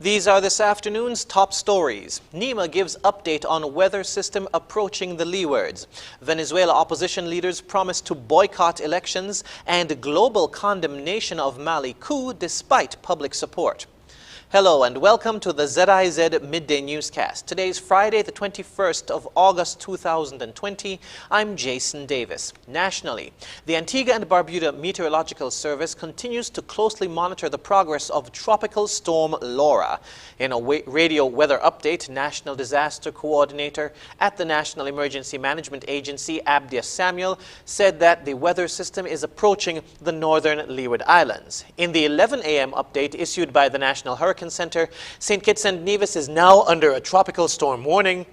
These are this afternoon's top stories. NEMA gives update on weather system approaching the leewards. Venezuela opposition leaders promise to boycott elections, and global condemnation of Mali coup despite public support. Hello and welcome to the ZIZ Midday Newscast. Today is Friday, the 21st of August 2020. I'm Jason Davis. Nationally, the Antigua and Barbuda Meteorological Service continues to closely monitor the progress of Tropical Storm Laura. In a radio weather update, National Disaster Coordinator at the National Emergency Management Agency, Abdia Samuel, said that the weather system is approaching the northern Leeward Islands. In the 11 a.m. update issued by the National Hurricane Center, St. Kitts and Nevis is now under a tropical storm warning,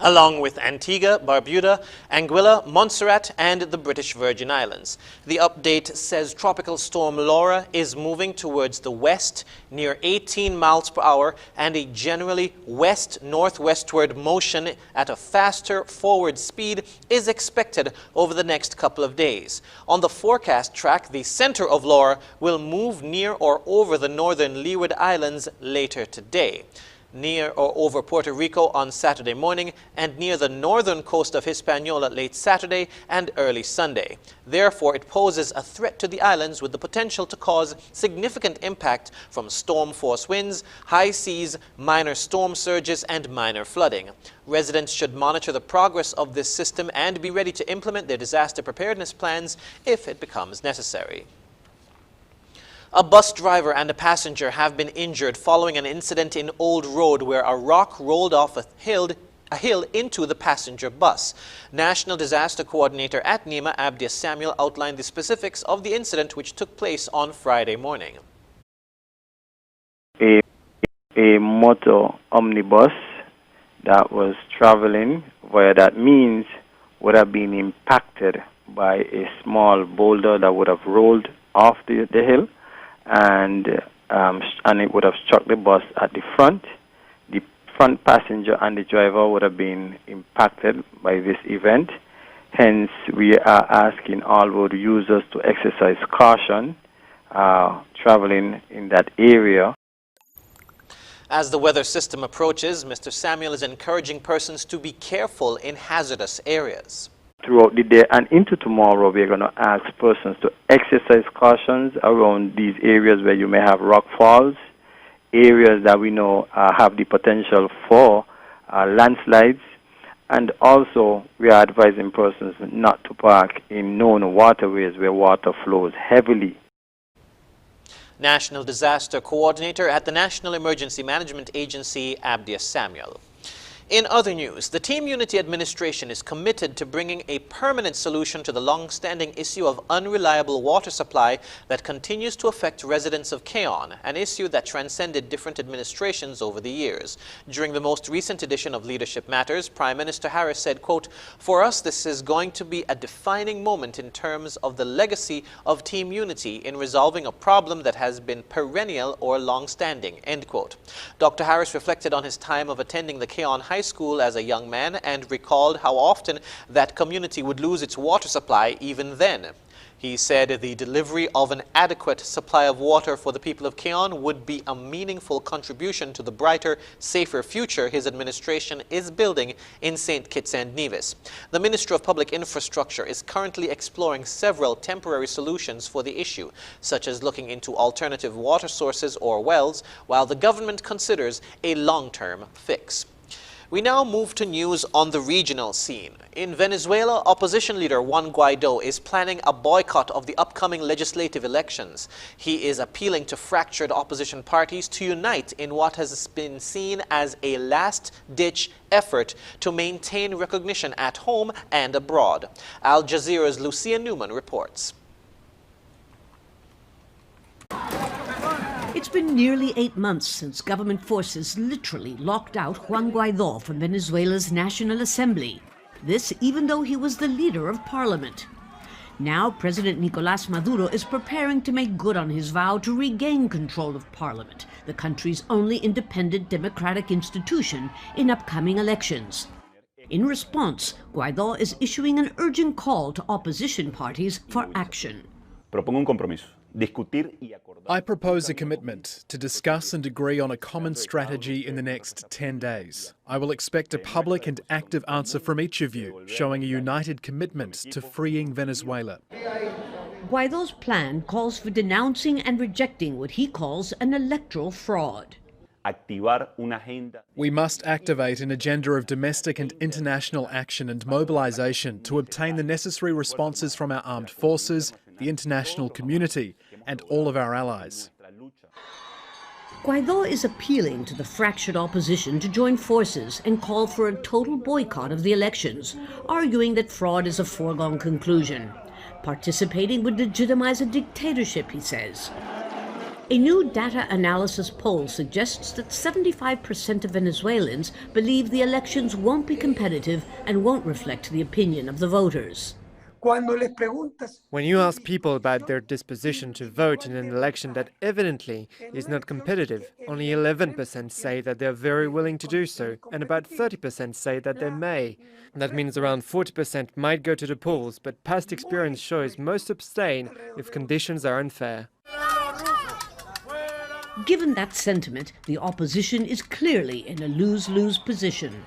along with Antigua, Barbuda, Anguilla, Montserrat, and the British Virgin Islands. The update says Tropical Storm Laura is moving towards the west near 18 miles per hour, and a generally west-northwestward motion at a faster forward speed is expected over the next couple of days. On the forecast track, the center of Laura will move near or over the northern Leeward Islands later today, near or over Puerto Rico on Saturday morning, and near the northern coast of Hispaniola late Saturday and early Sunday. Therefore, it poses a threat to the islands with the potential to cause significant impact from storm force winds, high seas, minor storm surges, and minor flooding. Residents should monitor the progress of this system and be ready to implement their disaster preparedness plans if it becomes necessary. A bus driver and a passenger have been injured following an incident in Old Road where a rock rolled off a hill into the passenger bus. National Disaster Coordinator at NEMA, Abdia Samuel, outlined the specifics of the incident which took place on Friday morning. A motor omnibus that was traveling via that means would have been impacted by a small boulder that would have rolled off the hill, and it would have struck the bus at the front. The front passenger and the driver would have been impacted by this event. Hence, we are asking all road users to exercise caution traveling in that area. As the weather system approaches, Mr. Samuel is encouraging persons to be careful in hazardous areas. Throughout the day and into tomorrow, we're going to ask persons to exercise cautions around these areas where you may have rock falls, areas that we know have the potential for landslides, and also we are advising persons not to park in known waterways where water flows heavily. National Disaster Coordinator at the National Emergency Management Agency, Abdia Samuel. In other news, the Team Unity administration is committed to bringing a permanent solution to the long-standing issue of unreliable water supply that continues to affect residents of Keon, an issue that transcended different administrations over the years. During the most recent edition of Leadership Matters, Prime Minister Harris said, quote, "For us, this is going to be a defining moment in terms of the legacy of Team Unity in resolving a problem that has been perennial or long-standing," end quote. Dr. Harris reflected on his time of attending the Keon High School as a young man and recalled how often that community would lose its water supply even then. He said the delivery of an adequate supply of water for the people of Keon would be a meaningful contribution to the brighter, safer future his administration is building in St. Kitts and Nevis. The Minister of Public Infrastructure is currently exploring several temporary solutions for the issue, such as looking into alternative water sources or wells, while the government considers a long-term fix. We now move to news on the regional scene. In Venezuela, opposition leader Juan Guaido is planning a boycott of the upcoming legislative elections. He is appealing to fractured opposition parties to unite in what has been seen as a last-ditch effort to maintain recognition at home and abroad. Al Jazeera's Lucia Newman reports. It's been nearly 8 months since government forces literally locked out Juan Guaido from Venezuela's National Assembly. This even though he was the leader of parliament. Now President Nicolás Maduro is preparing to make good on his vow to regain control of parliament, the country's only independent democratic institution, in upcoming elections. In response, Guaidó is issuing an urgent call to opposition parties for action. Propongo un compromiso. I propose a commitment to discuss and agree on a common strategy in the next 10 days. I will expect a public and active answer from each of you, showing a united commitment to freeing Venezuela. Guaido's plan calls for denouncing and rejecting what he calls an electoral fraud. We must activate an agenda of domestic and international action and mobilization to obtain the necessary responses from our armed forces, the international community, and all of our allies. Guaido is appealing to the fractured opposition to join forces and call for a total boycott of the elections, arguing that fraud is a foregone conclusion. Participating would legitimize a dictatorship, he says. A new data analysis poll suggests that 75% of Venezuelans believe the elections won't be competitive and won't reflect the opinion of the voters. When you ask people about their disposition to vote in an election that evidently is not competitive, only 11% say that they are very willing to do so, and about 30% say that they may. That means around 40% might go to the polls, but past experience shows most abstain if conditions are unfair. Given that sentiment, the opposition is clearly in a lose-lose position.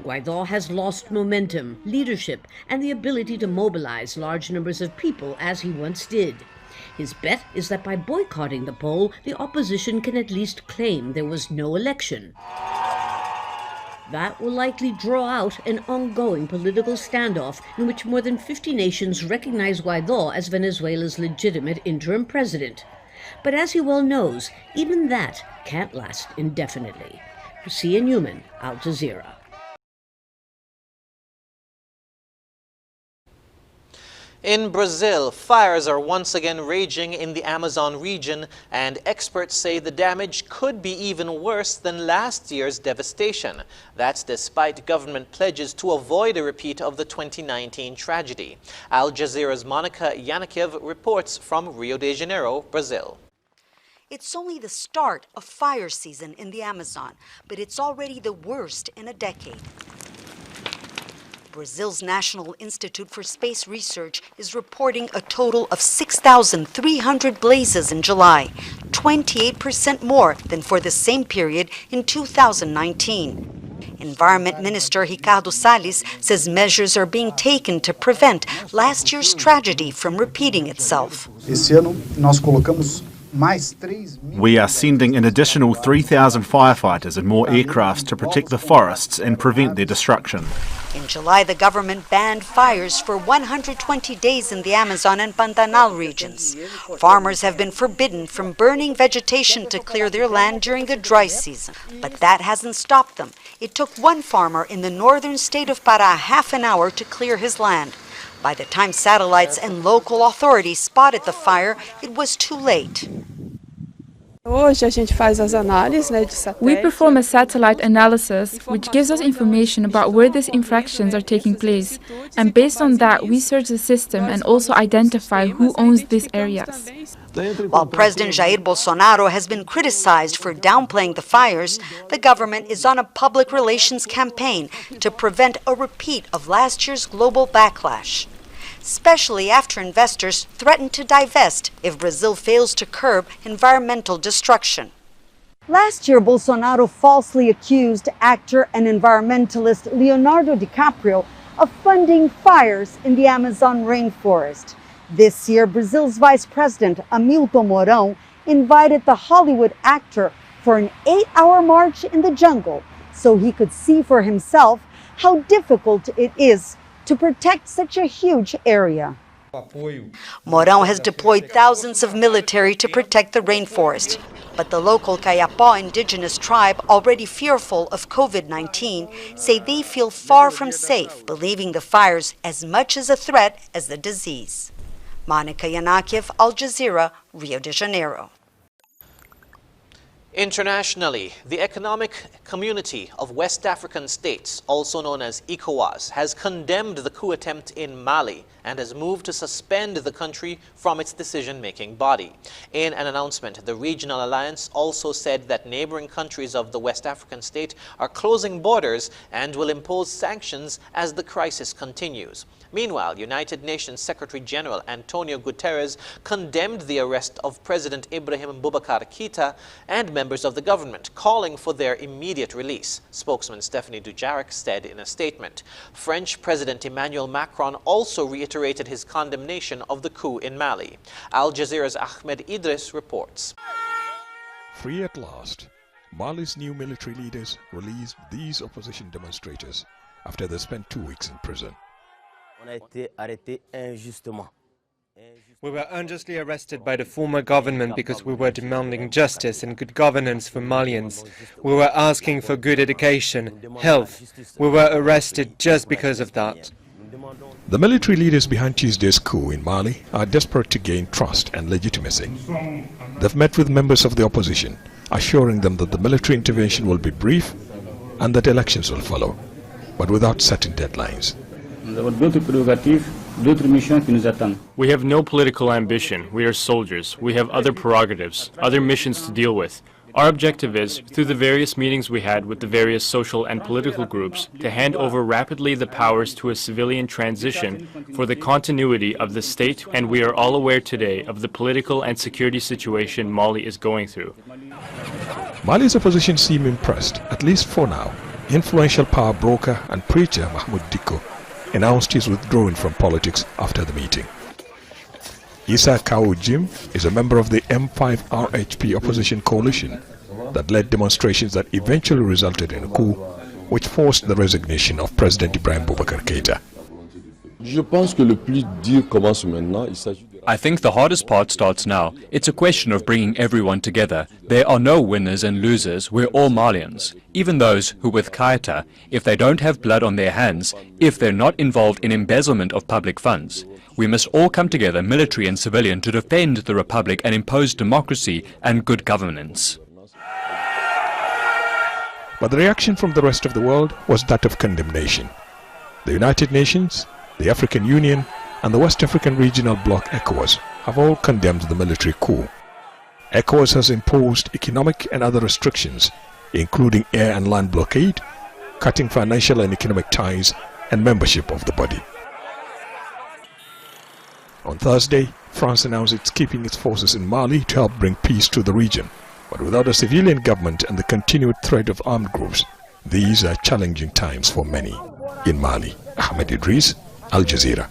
Guaido has lost momentum, leadership, and the ability to mobilize large numbers of people as he once did. His bet is that by boycotting the poll, the opposition can at least claim there was no election. That will likely draw out an ongoing political standoff in which more than 50 nations recognize Guaido as Venezuela's legitimate interim president. But as he well knows, even that can't last indefinitely. Sia Newman, Al Jazeera. In Brazil, fires are once again raging in the Amazon region, and experts say the damage could be even worse than last year's devastation. That's despite government pledges to avoid a repeat of the 2019 tragedy. Al Jazeera's Monica Yanakiev reports from Rio de Janeiro, Brazil. It's only the start of fire season in the Amazon, but it's already the worst in a decade. Brazil's National Institute for Space Research is reporting a total of 6,300 blazes in July, 28% more than for the same period in 2019. Environment Minister Ricardo Salles says measures are being taken to prevent last year's tragedy from repeating itself. We are sending an additional 3,000 firefighters and more aircrafts to protect the forests and prevent their destruction. In July, the government banned fires for 120 days in the Amazon and Pantanal regions. Farmers have been forbidden from burning vegetation to clear their land during the dry season. But that hasn't stopped them. It took one farmer in the northern state of Pará half an hour to clear his land. By the time satellites and local authorities spotted the fire, it was too late. We perform a satellite analysis which gives us information about where these infractions are taking place, and based on that we search the system and also identify who owns these areas. While President Jair Bolsonaro has been criticized for downplaying the fires, the government is on a public relations campaign to prevent a repeat of last year's global backlash, especially after investors threaten to divest if Brazil fails to curb environmental destruction. Last year, Bolsonaro falsely accused actor and environmentalist Leonardo DiCaprio of funding fires in the Amazon rainforest. This year, Brazil's Vice President Hamilton Mourão invited the Hollywood actor for an 8-hour march in the jungle so he could see for himself how difficult it is to protect such a huge area. Mourão has deployed thousands of military to protect the rainforest, but the local Kayapó indigenous tribe, already fearful of COVID-19, say they feel far from safe, believing the fires as much as a threat as the disease. Monica Yanakiev, Al Jazeera, Rio de Janeiro. Internationally, the Economic Community of West African States, also known as ECOWAS, has condemned the coup attempt in Mali and has moved to suspend the country from its decision-making body. In an announcement, the regional alliance also said that neighboring countries of the West African state are closing borders and will impose sanctions as the crisis continues. Meanwhile, United Nations Secretary-General Antonio Guterres condemned the arrest of President Ibrahim Boubacar Keïta and members of the government, calling for their immediate release. Spokesman Stephanie Dujarric said in a statement. French President Emmanuel Macron also reiterated his condemnation of the coup in Mali. Al Jazeera's Ahmed Idris reports. Free at last, Mali's new military leaders released these opposition demonstrators after they spent 2 weeks in prison. We were unjustly arrested by the former government because we were demanding justice and good governance for Malians. We were asking for good education, health. We were arrested just because of that. The military leaders behind Tuesday's coup in Mali are desperate to gain trust and legitimacy. They've met with members of the opposition, assuring them that the military intervention will be brief and that elections will follow, but without setting deadlines. We have no political ambition. We are soldiers. We have other prerogatives, other missions to deal with. Our objective is, through the various meetings we had with the various social and political groups, to hand over rapidly the powers to a civilian transition for the continuity of the state, and we are all aware today of the political and security situation Mali is going through. Mali's opposition seem impressed, at least for now. Influential power broker and preacher Mahmoud Dicko announced his withdrawing from politics after the meeting. Issa Kawu Jim is a member of the M5 RHP opposition coalition that led demonstrations that eventually resulted in a coup which forced the resignation of President Ibrahim Boubacar Keïta. I think the hardest part starts now. It's a question of bringing everyone together. There are no winners and losers. We're all Malians. Even those who with Keïta, if they don't have blood on their hands, if they're not involved in embezzlement of public funds. We must all come together, military and civilian, to defend the republic and impose democracy and good governance. But the reaction from the rest of the world was that of condemnation. The United Nations, the African Union, and the West African Regional Bloc ECOWAS have all condemned the military coup. ECOWAS has imposed economic and other restrictions, including air and land blockade, cutting financial and economic ties, and membership of the body. On Thursday, France announced it's keeping its forces in Mali to help bring peace to the region. But without a civilian government and the continued threat of armed groups, these are challenging times for many in Mali. Ahmed Idris, Al Jazeera.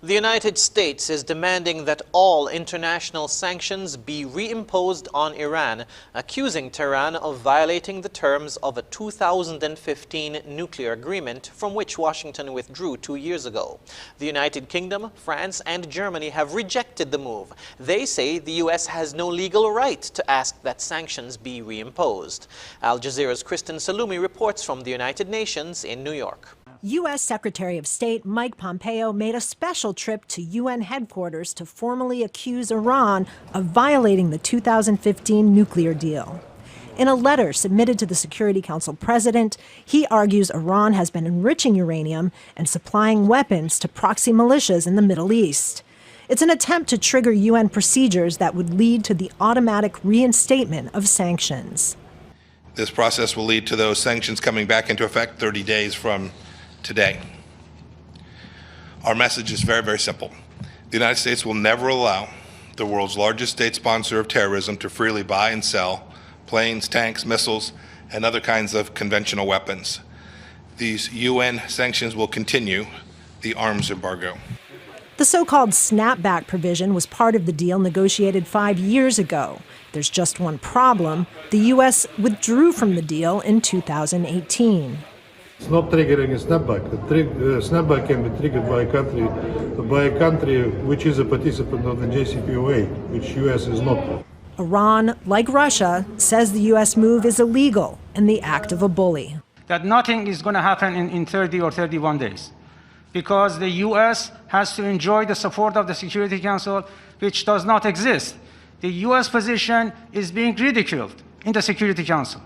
The United States is demanding that all international sanctions be reimposed on Iran, accusing Tehran of violating the terms of a 2015 nuclear agreement from which Washington withdrew 2 years ago. The United Kingdom, France, and Germany have rejected the move. They say the U.S. has no legal right to ask that sanctions be reimposed. Al Jazeera's Kristen Salumi reports from the United Nations in New York. U.S. Secretary of State Mike Pompeo made a special trip to UN headquarters to formally accuse Iran of violating the 2015 nuclear deal. In a letter submitted to the Security Council president, he argues Iran has been enriching uranium and supplying weapons to proxy militias in the Middle East. It's an attempt to trigger UN procedures that would lead to the automatic reinstatement of sanctions. This process will lead to those sanctions coming back into effect 30 days from today. Our message is very, very simple. The United States will never allow the world's largest state sponsor of terrorism to freely buy and sell planes, tanks, missiles, and other kinds of conventional weapons. These UN sanctions will continue the arms embargo. The so-called snapback provision was part of the deal negotiated 5 years ago. There's just one problem. The U.S. withdrew from the deal in 2018. It's not triggering a snapback. Snapback can be triggered by a country which is a participant of the JCPOA, which U.S. is not. Iran, like Russia, says the U.S. move is illegal and the act of a bully. That nothing is going to happen in 30 or 31 days, because the U.S. has to enjoy the support of the Security Council, which does not exist. The U.S. position is being ridiculed in the Security Council.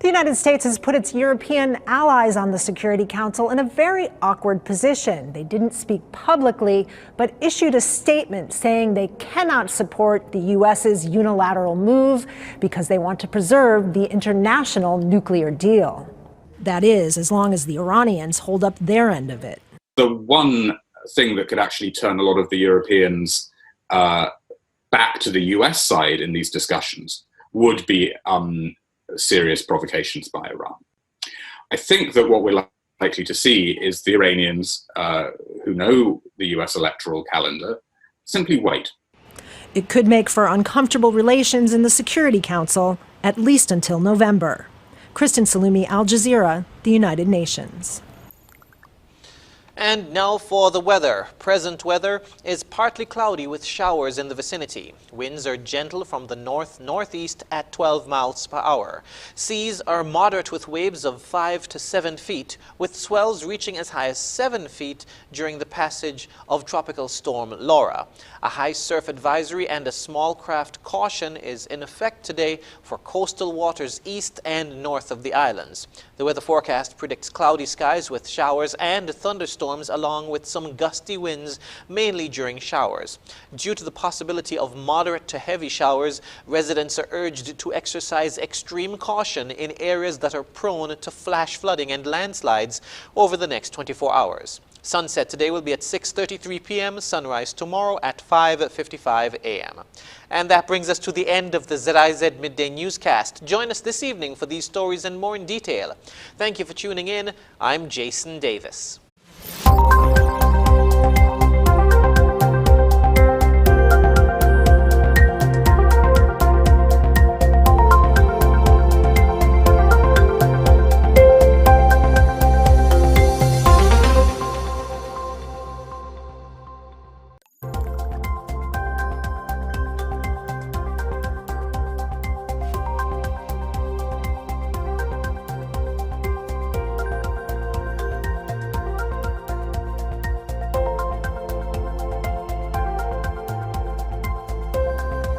The United States has put its European allies on the Security Council in a very awkward position. They didn't speak publicly, but issued a statement saying they cannot support the U.S.'s unilateral move because they want to preserve the international nuclear deal. That is, as long as the Iranians hold up their end of it. The one thing that could actually turn a lot of the Europeans back to the US side in these discussions would be serious provocations by Iran. I think that what we're likely to see is the Iranians, who know the US electoral calendar, simply wait. It could make for uncomfortable relations in the Security Council, at least until November. Kristen Salumi, Al Jazeera, the United Nations. And now for the weather. Present weather is partly cloudy with showers in the vicinity. Winds are gentle from the north-northeast at 12 miles per hour. Seas are moderate with waves of 5 to 7 feet, with swells reaching as high as 7 feet during the passage of Tropical Storm Laura. A high surf advisory and a small craft caution is in effect today for coastal waters east and north of the islands. The weather forecast predicts cloudy skies with showers and thunderstorms along with some gusty winds, mainly during showers. Due to the possibility of moderate to heavy showers, residents are urged to exercise extreme caution in areas that are prone to flash flooding and landslides over the next 24 hours. Sunset today will be at 6:33 p.m., sunrise tomorrow at 5:55 a.m. And that brings us to the end of the ZIZ Midday Newscast. Join us this evening for these stories and more in detail. Thank you for tuning in. I'm Jason Davis.